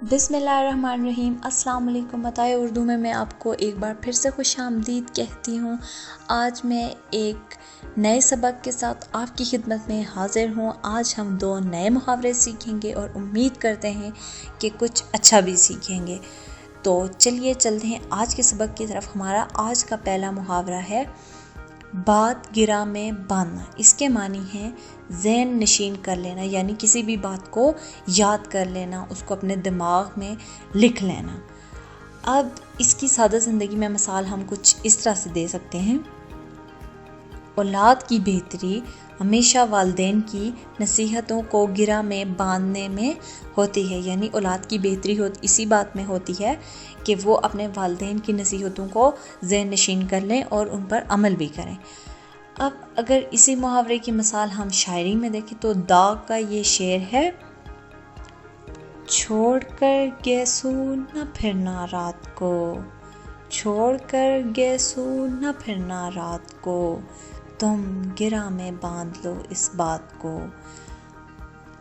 बिस्मिल्लाहिर्रहमानिर्रहीम। अस्सलाम वालेकुम। बताए उर्दू में मैं आपको एक बार फिर से खुशामदीद कहती हूँ। आज मैं एक नए सबक के साथ आपकी खिदमत में हाज़िर हूँ। आज हम 2 नए मुहावरे सीखेंगे और उम्मीद करते हैं कि कुछ अच्छा भी सीखेंगे। तो चलिए चलते हैं आज के सबक की तरफ। हमारा आज का पहला मुहावरा है बात गिरा में बांधना। इसके मानी है ज़हन नशीन कर लेना, यानी किसी भी बात को याद कर लेना, उसको अपने दिमाग में लिख लेना। अब इसकी सादा ज़िंदगी में मिसाल हम कुछ इस तरह से दे सकते हैं। औलाद की बेहतरी हमेशा वालिदैन की नसीहतों को गिरा में बांधने में होती है, यानी औलाद की बेहतरी इसी बात में होती है कि वो अपने वालिदैन की नसीहतों को ज़हन नशीन कर लें और उन पर अमल भी करें। अब अगर इसी मुहावरे की मिसाल हम शायरी में देखें तो दाग का ये शेर है, छोड़कर गैसू न फिरना रात को, छोड़कर गैसू न फिरना रात को, तुम गिरा में बांध लो इस बात को।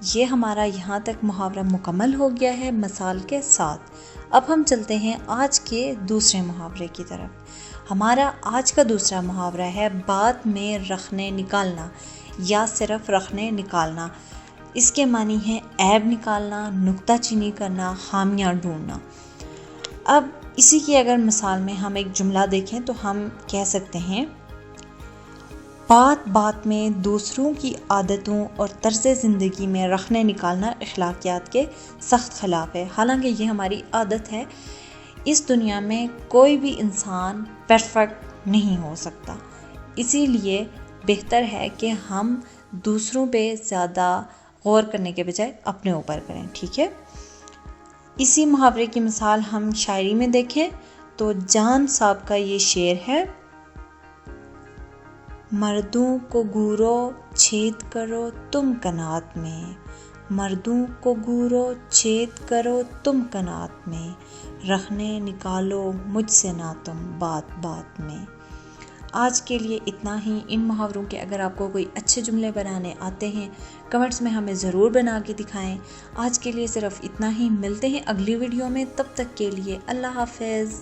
ये हमारा यहाँ तक मुहावरा मुकम्मल हो गया है मिसाल के साथ। अब हम चलते हैं आज के दूसरे मुहावरे की तरफ। हमारा आज का दूसरा मुहावरा है बात में रखने निकालना या सिर्फ रखने निकालना। इसके मानी है ऐब निकालना, नुक्ताचीनी करना, खामियां ढूंढना। अब इसी की अगर मिसाल में हम एक जुमला देखें तो हम कह सकते हैं बात बात में दूसरों की आदतों और तर्ज़ ज़िंदगी में रखने निकालना अखलाकियात के सख्त ख़िलाफ़ है। हालांकि ये हमारी आदत है। इस दुनिया में कोई भी इंसान परफेक्ट नहीं हो सकता, इसीलिए बेहतर है कि हम दूसरों पे ज़्यादा गौर करने के बजाय अपने ऊपर करें। ठीक है। इसी मुहावरे की मिसाल हम शायरी में देखें तो जान साहब का ये शेर है, मर्दों को घूरो छेद करो तुम कनात में, मर्दों को घूरो छेद करो तुम कनात में, रखने निकालो मुझसे ना तुम बात बात में। आज के लिए इतना ही। इन मुहावरों के अगर आपको कोई अच्छे जुमले बनाने आते हैं कमेंट्स में हमें ज़रूर बना के दिखाएं। आज के लिए सिर्फ इतना ही। मिलते हैं अगली वीडियो में, तब तक के लिए अल्लाह हाफ़िज़।